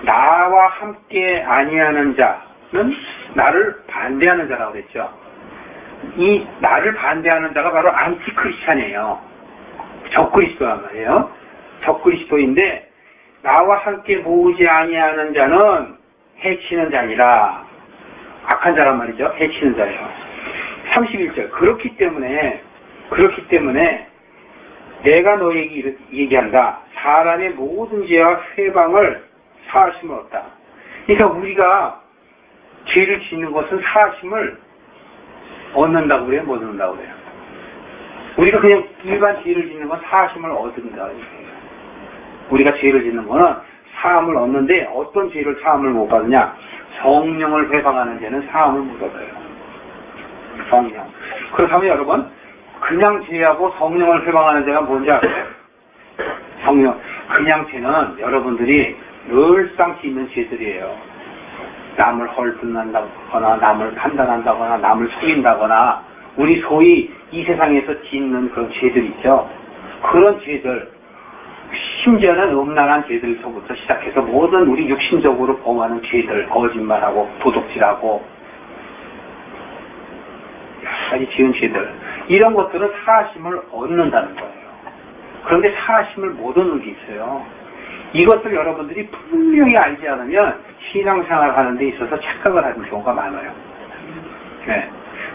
S1: 나와 함께 아니하는 자는 나를 반대하는 자라고 그랬죠. 이 나를 반대하는 자가 바로 안티크리스찬이에요. 적그리스도란 말이에요. 적그리스도인데 나와 함께 모으지 아니하는 자는 해치는 자니라. 악한 자란 말이죠. 해치는 자예요. 31절. 그렇기 때문에 내가 너에게 얘기한다. 사람의 모든 죄와 회방을 사하심을 얻다. 그러니까 우리가 죄를 짓는 것은 사하심을 얻는다고 그래요? 못 얻는다고 그래요? 우리가 그냥 일반 죄를 짓는 건 사하심을 얻는다. 우리가 죄를 짓는 거는 사함을 얻는데 어떤 죄를 사함을 못 받느냐? 성령을 회방하는 죄는 사함을 못 얻어요. 성령. 그렇다면 여러분, 그냥 죄하고 성령을 회방하는 죄가 뭔지 아세요? 성령. 그냥 죄는 여러분들이 늘상 짓는 죄들이에요. 남을 헐뜯는다거나, 남을 판단한다거나, 남을 속인다거나, 우리 소위 이 세상에서 짓는 그런 죄들 있죠. 그런 죄들, 심지어는 음란한 죄들서부터 시작해서 모든 우리 육신적으로 범하는 죄들, 거짓말하고, 도둑질하고, 여러 가지 지은 죄들, 이런 것들은 사하심을 얻는다는 거예요. 그런데 사하심을 못 얻는 게 있어요. 이것을 여러분들이 분명히 알지 않으면 신앙생활 하는 데 있어서 착각을 하는 경우가 많아요. 네.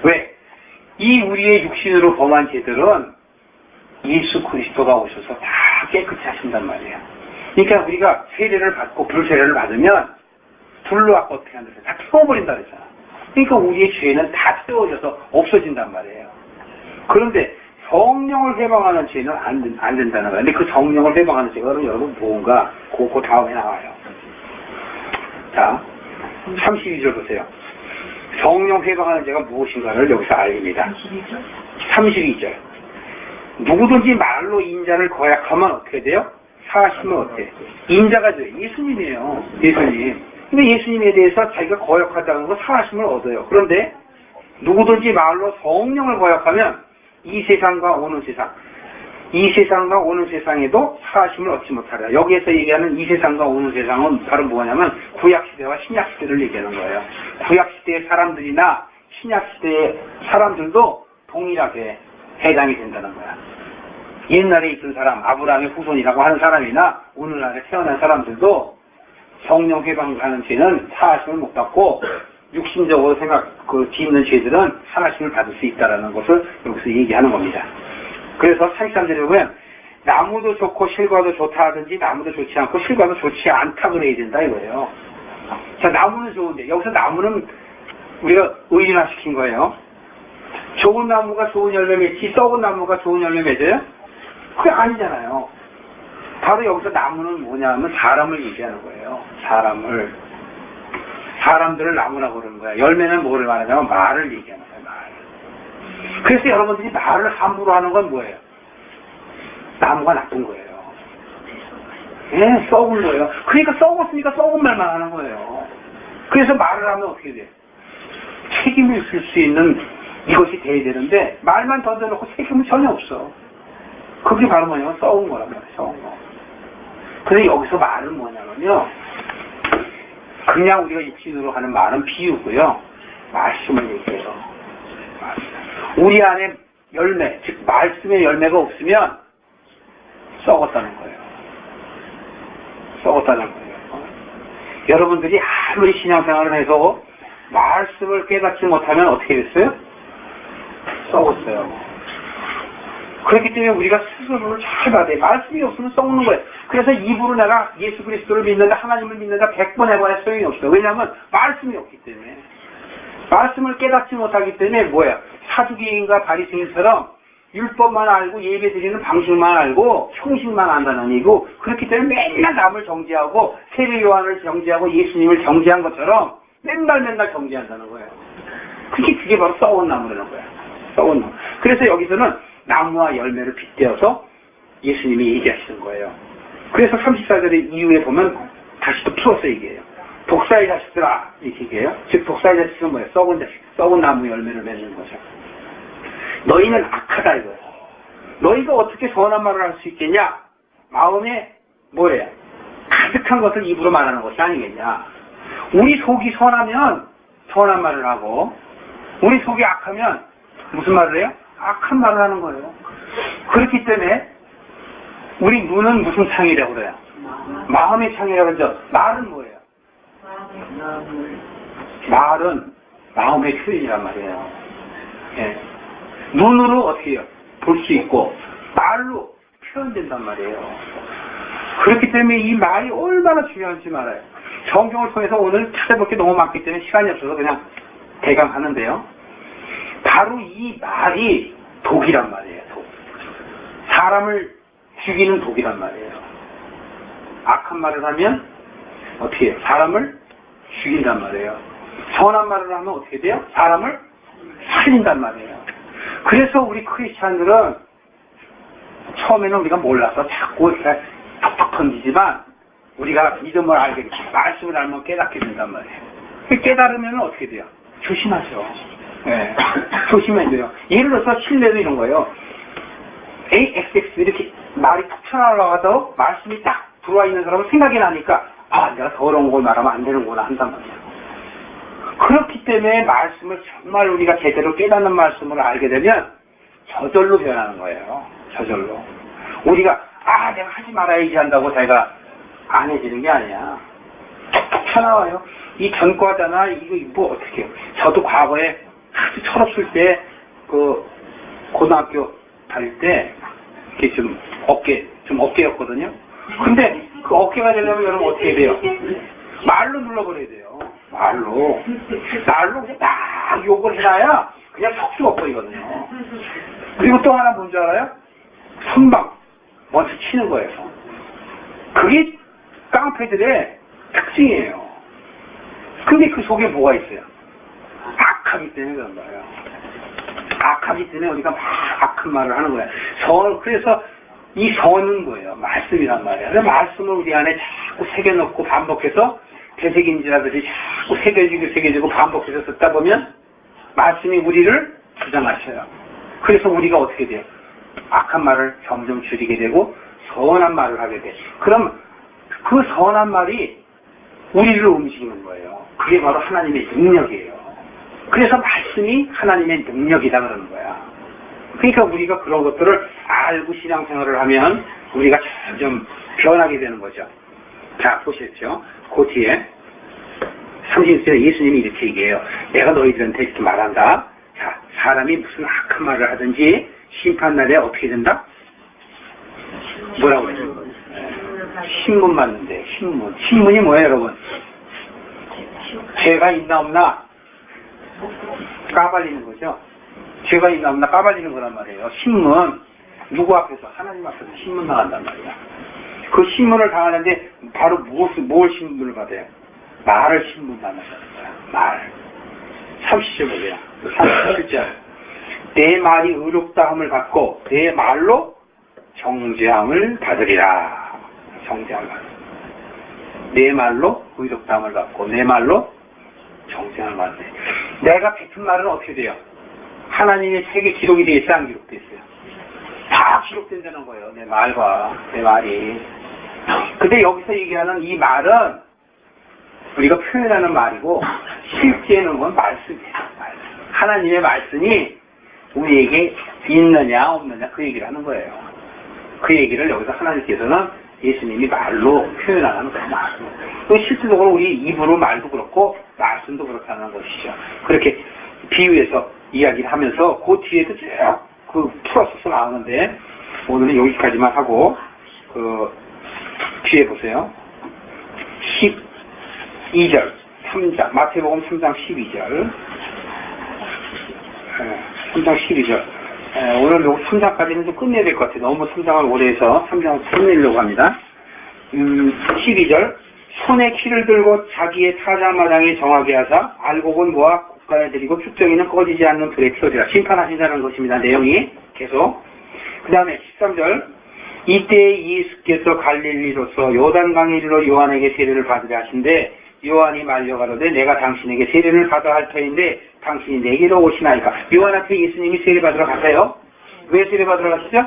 S1: 왜? 이 우리의 육신으로 범한 죄들은 예수 그리스도가 오셔서 다 깨끗이 하신단 말이에요. 그러니까 우리가 세례를 받고 불세례를 받으면 불로 아까 어떻게 한다 다 태워버린다 그랬잖아. 그러니까 우리의 죄는 다 태워져서 없어진단 말이에요. 그런데 성령을 회방하는 죄는 안 된다는 거예요. 근데 그 성령을 회방하는 죄가 여러분 뭔가 그 다음에 나와요. 자, 32절 보세요. 성령 회방하는 죄가 무엇인가를 여기서 알립니다. 32절. 누구든지 말로 인자를 거역하면 어떻게 돼요? 사하시면 어때? 인자가 돼요. 예수님이에요. 예수님. 근데 예수님에 대해서 자기가 거역하다는 거 사하심을 얻어요. 그런데 누구든지 말로 성령을 거역하면 이 세상과 오는 세상, 이 세상과 오는 세상에도 사심을 얻지 못하라. 여기에서 얘기하는 이 세상과 오는 세상은 바로 뭐냐면 구약시대와 신약시대를 얘기하는 거예요. 구약시대의 사람들이나 신약시대의 사람들도 동일하게 해당이 된다는 거야. 옛날에 있던 사람, 아브라함의 후손이라고 하는 사람이나 오늘날에 태어난 사람들도 성령 회방하는 죄는 사하심을 못 받고 육신적으로 뒤있는 죄들은 사하심을 받을 수 있다는 것을 여기서 얘기하는 겁니다. 그래서 33절에 보면 나무도 좋고 실과도 좋다 하든지 나무도 좋지 않고 실과도 좋지 않다 그래야 된다 이거예요. 자, 나무는 좋은데 여기서 나무는 우리가 의인화시킨 거예요. 좋은 나무가 좋은 열매 맺지 썩은 나무가 좋은 열매 맺어요? 그게 아니잖아요. 바로 여기서 나무는 뭐냐면 사람을 얘기하는 거예요. 사람들을 나무라고 그러는 거야. 열매는 뭐를 말하냐면 말을 얘기하는 거예요. 말. 그래서 여러분들이 말을 함부로 하는 건 뭐예요? 나무가 나쁜 거예요. 예, 썩은 거예요. 그러니까 썩었으니까 썩은 말만 하는 거예요. 그래서 말을 하면 어떻게 돼요? 책임을 있을 수 있는 이것이 돼야 되는데 말만 던져놓고 책임은 전혀 없어. 그게 바로 뭐냐면 썩은 거란 말이에요. 썩은 거. 그래서 여기서 말은 뭐냐면요. 그냥 우리가 육신으로 하는 말은 비유고요. 말씀을 얘기해요. 우리 안에 열매, 즉 말씀의 열매가 없으면 썩었다는 거예요. 썩었다는 거예요. 여러분들이 아무리 신앙생활을 해서 말씀을 깨닫지 못하면 어떻게 됐어요? 썩었어요. 그렇기 때문에 우리가 스스로를 잘 봐야 돼. 말씀이 없으면 썩는 거예요. 그래서 입으로 내가 예수 그리스도를 믿는다, 하나님을 믿는다 100번 해봐야 소용이 없어요. 왜냐하면 말씀이 없기 때문에. 말씀을 깨닫지 못하기 때문에 뭐야? 사두개인과 바리새인처럼 율법만 알고 예배드리는 방식만 알고 형식만 안다는 얘기고 그렇기 때문에 맨날 남을 정죄하고 세례 요한을 정죄하고 예수님을 정죄한 것처럼 맨날 정죄한다는 거예요. 그게 바로 썩은 나무라는 거야. 썩은 나무. 그래서 여기서는 나무와 열매를 빗대어서 예수님이 얘기하시는 거예요. 그래서 34절의 이후에 보면 다시 또 풀어서 얘기해요. 독사의 자식들아 이렇게 얘기해요. 즉 독사의 자식은 뭐예요? 썩은 자식, 썩은 나무 열매를 맺는 거죠. 너희는 악하다 이거예요. 너희가 어떻게 선한 말을 할 수 있겠냐? 마음에 뭐예요? 가득한 것을 입으로 말하는 것이 아니겠냐? 우리 속이 선하면 선한 말을 하고 우리 속이 악하면 무슨 말을 해요? 악한 말을 하는 거예요. 그렇기 때문에 우리 눈은 무슨 창이라고 그래요? 마음의 창이라고 그러죠. 말은 뭐예요? 말은 마음의 표현이란 말이에요. 예. 눈으로 어떻게 해요? 볼 수 있고 말로 표현된단 말이에요. 그렇기 때문에 이 말이 얼마나 중요한지 말아요. 성경을 통해서 오늘 찾아볼 게 너무 많기 때문에 시간이 없어서 그냥 대강 하는데요. 바로 이 말이 독이란 말이에요. 독. 사람을 죽이는 독이란 말이에요. 악한 말을 하면 어떻게 해요? 사람을 죽인단 말이에요. 선한 말을 하면 어떻게 돼요? 사람을 살린단 말이에요. 그래서 우리 크리스찬들은 처음에는 우리가 몰라서 자꾸 이렇게 톡톡 던지지만 우리가 믿음을 알게 되고 말씀을 알면 깨닫게 된단 말이에요. 깨달으면 어떻게 돼요? 조심하죠. 네. 조심해야 돼요. 예를 들어서 신뢰도 이런 거예요. AXX 이렇게 말이 툭 튀어나와도 말씀이 딱 들어와 있는 사람은 생각이 나니까 내가 더러운 걸 말하면 안 되는구나 한단 말이에요. 그렇기 때문에 말씀을 정말 우리가 제대로 깨닫는 말씀을 알게 되면 저절로 변하는 거예요. 저절로. 우리가 내가 하지 말아야지 한다고 제가 안 해지는 게 아니야. 툭툭 튀어나와요. 이 전과자나 이거 뭐 어떻게 해요. 저도 과거에 아주 철없을 때 고등학교 다닐 때 이렇게 좀 어깨였거든요. 근데 그 어깨가 되려면 여러분 어떻게 돼요? 말로 눌러버려야 돼요. 말로 그냥 막 욕을 해놔야 그냥 척수 없어지거든요. 그리고 또 하나 뭔지 알아요? 선방 먼저 치는 거예요. 그게 깡패들의 특징이에요. 근데 그 속에 뭐가 있어요? 악하기 때문에 그런 거예요. 악하기 때문에 우리가 막 악한 말을 하는 거예요. 그래서 이 선은 뭐예요? 말씀이란 말이에요. 그래서 말씀을 우리 안에 자꾸 새겨넣고 반복해서 되새김질하듯이 자꾸 새겨지고 반복해서 듣다 보면 말씀이 우리를 주장하셔요. 그래서 우리가 어떻게 돼요? 악한 말을 점점 줄이게 되고 선한 말을 하게 돼. 그럼 그 선한 말이 우리를 움직이는 거예요. 그게 바로 하나님의 능력이에요. 그래서 말씀이 하나님의 능력이다 그러는 거야. 그러니까 우리가 그런 것들을 알고 신앙생활을 하면 우리가 점점 변하게 되는 거죠. 자, 보시죠. 그 뒤에 30절에 예수님이 이렇게 얘기해요. 내가 너희들한테 이렇게 말한다. 자, 사람이 무슨 악한 말을 하든지 심판날에 어떻게 된다? 뭐라고 그래요? 신문 맞는데, 신문. 신문이 뭐예요, 여러분? 죄가 있나 없나? 까발리는 거죠. 죄가 있나 없나 까발리는 거란 말이에요. 신문. 누구 앞에서? 하나님 앞에서 신문 당한단 말이야. 그 신문을 당하는데 바로 뭘 신문을 받아요? 말을 신문 당한다는 거야. 말. 30절 보세요. 37절. 내 말이 의롭다함을 받고 내 말로 정죄함을 받으리라. 정죄함을 받으리라. 내 말로 의롭다함을 받고 내 말로 정죄함을 받으리라. 내가 뱉은 말은 어떻게 돼요? 하나님의 책에 기록이 되어 있어요? 안 기록되어 있어요? 다 기록된다는 거예요. 내 말과 내 말이. 근데 여기서 얘기하는 이 말은 우리가 표현하는 말이고 실제는 건 말씀이에요. 말씀. 하나님의 말씀이 우리에게 있느냐 없느냐 그 얘기를 하는 거예요. 그 얘기를 여기서 하나님께서는 예수님이 말로 표현하는 거예요. 말로. 실질적으로 우리 입으로 말도 그렇고 말씀도 그렇다는 것이죠. 그렇게 비유해서 이야기를 하면서 그 뒤에도 쭉 그 풀어서 나오는데 오늘은 여기까지만 하고 그 뒤에 보세요. 12절 3장 마태복음 3장 12절 3장 12절 오늘 요 3장까지는 좀 끝내야 될 것 같아요. 너무 3장을 오래 해서 3장을 끝내려고 합니다. 12절 손에 키를 들고 자기의 타자마당에 정하게 하사 알곡은 모아 국간에 들이고 축정이는 꺼지지 않는 불에 태우리라. 심판하신다는 것입니다. 내용이 계속. 그 다음에 13절 이때 예수께서 갈릴리로서 요단강에 이르러 요한에게 세례를 받으려 하신데 요한이 말려가로되 내가 당신에게 세례를 받아야 할 터인데 당신이 내게로 오시나이까. 요한한테 예수님이 세례 받으러 가세요. 왜 세례 받으러 가시죠?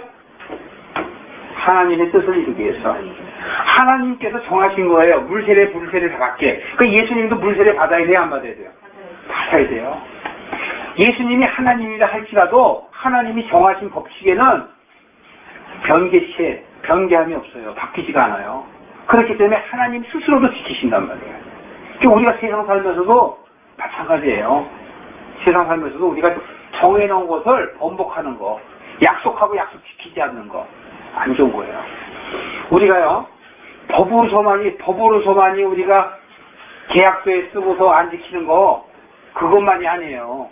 S1: 하나님의 뜻을 이루기 위해서. 하나님께서 정하신 거예요. 물세례, 불세례 다 받게. 그 예수님도 물세례 받아야 돼요? 안 받아야 돼요? 받아야 돼요. 예수님이 하나님이라 할지라도 하나님이 정하신 법칙에는 변개함이 없어요. 바뀌지가 않아요. 그렇기 때문에 하나님 스스로도 지키신단 말이에요. 그러니까 우리가 세상 살면서도 마찬가지예요. 세상 살면서도 우리가 정해놓은 것을 번복하는 거, 약속하고 약속 지키지 않는 거, 안 좋은 거예요. 우리가요, 법으로서만이 우리가 계약서에 쓰고서 안 지키는 거, 그것만이 아니에요.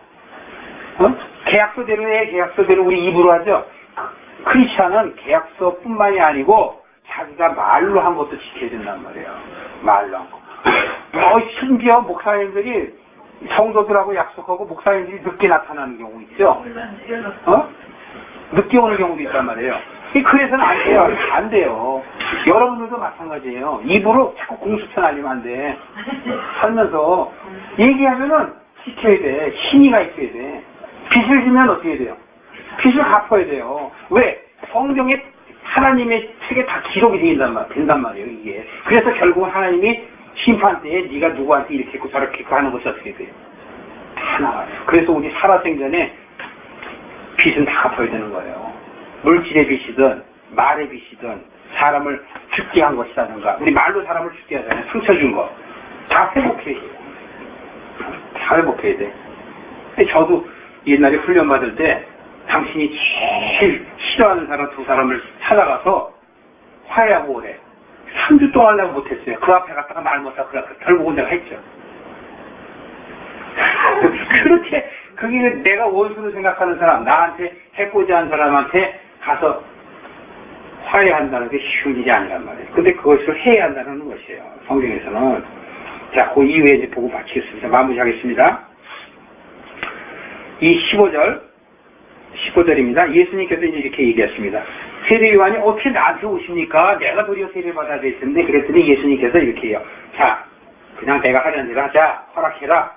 S1: 계약서대로의 계약서대로 우리 입으로 하죠. 크리스찬은 계약서뿐만이 아니고 자기가 말로 한 것도 지켜야 된단 말이에요. 말로 한 거. 심지어 목사님들이 성도들하고 약속하고 목사님들이 늦게 나타나는 경우 있죠. 늦게 오는 경우도 있단 말이에요. 그래서는 안 돼요. 안 돼요. 여러분들도 마찬가지예요. 입으로 자꾸 공수처 날리면 안 돼. 살면서 얘기하면은 지켜야 돼. 신의가 있어야 돼. 빚을 지면 어떻게 돼요? 빚을 갚아야 돼요. 왜? 성경에 하나님의 책에 다 기록이 된단 말이에요, 이게. 그래서 결국은 하나님이 심판 때에 네가 누구한테 이렇게 했고 저렇게 했고 하는 것이 어떻게 돼요? 다 나와요. 그래서 우리 살아생전에 빚은 다 갚아야 되는 거예요. 물질의 빚이든 말의 빚이든 사람을 죽게 한 것이라든가 우리 말로 사람을 죽게 하잖아요. 상처 준 거. 다 회복해야 돼요. 다 회복해야 돼. 저도 옛날에 훈련 받을 때 당신이 제일 싫어하는 사람 두 사람을 찾아가서 화해하고 오래. 3주 동안 내가 못했어요. 그 앞에 갔다가 말 못하고 결국은 내가 했죠. 그렇게 그게 내가 원수로 생각하는 사람, 나한테 해코지 한 사람한테 가서 화해한다는 게 쉬운 일이 아니란 말이에요. 근데 그것을 해야 한다는 것이에요. 성경에서는. 자, 그 이후에 이제 보고 마치겠습니다. 마무리하겠습니다. 이 15절입니다. 예수님께서 이제 이렇게 얘기했습니다. 세례 요한이 어떻게 나한테 오십니까? 내가 도리어 세례 받아야 될 텐데. 그랬더니 예수님께서 이렇게 해요. 자, 그냥 내가 하려는 대로 하자. 허락해라.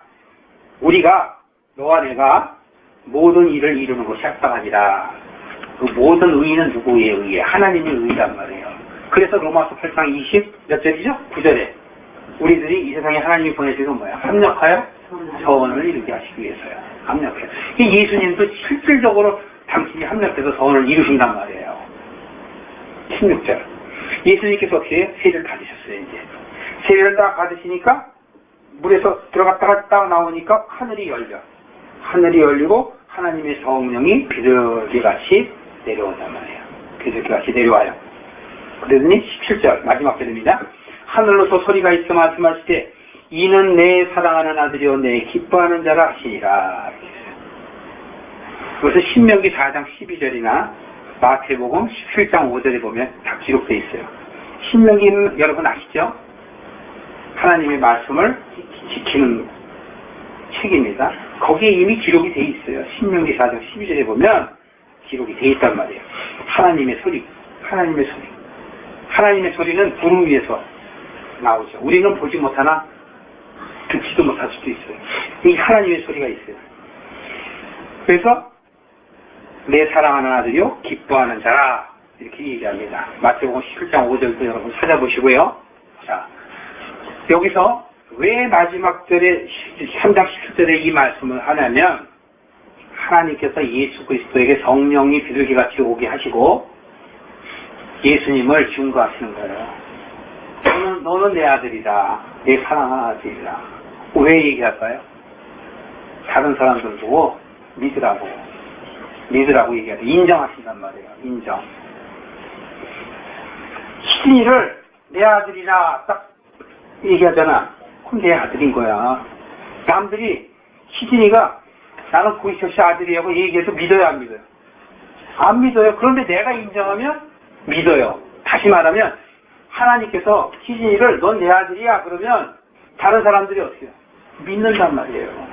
S1: 우리가 너와 내가 모든 일을 이루는 것이 합당하니라. 그 모든 의의는 누구의 의의? 하나님의 의의란 말이에요. 그래서 로마서 8장 20 몇 절이죠? 9절에 우리들이 이 세상에 하나님이 보내주신 건 뭐야? 합력하여 서원을 이루게 하시기 위해서요. 합력해서. 예수님도 실질적으로 당신이 합력해서 서원을 이루신단 말이에요. 16절. 예수님께서 어떻게 해요? 세례를 받으셨어요, 이제. 세례를 딱 받으시니까 물에서 들어갔다가 딱 나오니까 하늘이 열려. 하늘이 열리고 하나님의 성령이 비둘기같이 내려온단 말이에요. 비둘기같이 내려와요. 그러더니 17절 마지막 절입니다. 하늘로서 소리가 있어 말씀하시되 이는 내 사랑하는 아들이요 내 기뻐하는 자라 하시니라. 그것을 신명기 4장 12절이나 마태복음 17장 5절에 보면 다 기록되어 있어요. 신명기는 여러분 아시죠? 하나님의 말씀을 지키는 책입니다. 거기에 이미 기록이 되어 있어요. 신명기 4장 12절에 보면 기록이 되어 있단 말이에요. 하나님의 소리, 하나님의 소리. 하나님의 소리는 구름 위에서 나오죠. 우리는 보지 못하나 듣지도 못할 수도 있어요. 이 하나님의 소리가 있어요. 그래서 내 사랑하는 아들이요 기뻐하는 자라 이렇게 얘기합니다. 마태복음 17장 5절도 여러분 찾아보시고요. 자, 여기서 왜 마지막 절에 3장 17절에 이 말씀을 하냐면 하나님께서 예수 그리스도에게 성령이 비둘기같이 오게 하시고 예수님을 증거하시는 거예요. 너는 내 아들이다. 내 사랑하는 아들이다. 왜 얘기할까요? 다른 사람들 보고 믿으라고 얘기하죠. 인정하신단 말이에요. 인정. 시진이를 내 아들이라 딱 얘기하잖아. 그럼 내 아들인 거야. 남들이 시진이가 나는 고이셔시 아들이라고 얘기해도 믿어요, 안 믿어요? 안 믿어요. 그런데 내가 인정하면 믿어요. 다시 말하면 하나님께서 시진이를 넌 내 아들이야 그러면 다른 사람들이 어떻게 해요? 믿는단 말이에요.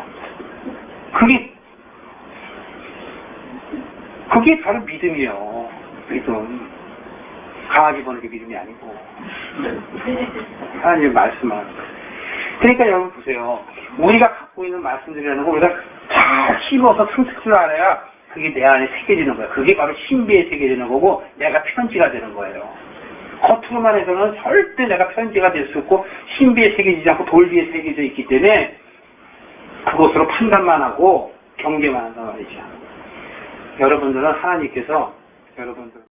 S1: 그게 바로 믿음이에요. 믿음. 강아지 보는 게 믿음이 아니고 하나님의 말씀을. 그러니까 여러분 보세요. 우리가 갖고 있는 말씀들이라는 거 우리가 잘 씹어서 틈틈을 알아야 그게 내 안에 새겨지는 거예요. 그게 바로 신비에 새겨지는 거고 내가 편지가 되는 거예요. 겉으로만 해서는 절대 내가 편지가 될 수 없고 신비에 새겨지지 않고 돌비에 새겨져 있기 때문에 그것으로 판단만 하고 경계만 한단 말이죠. 여러분들은 하나님께서 여러분들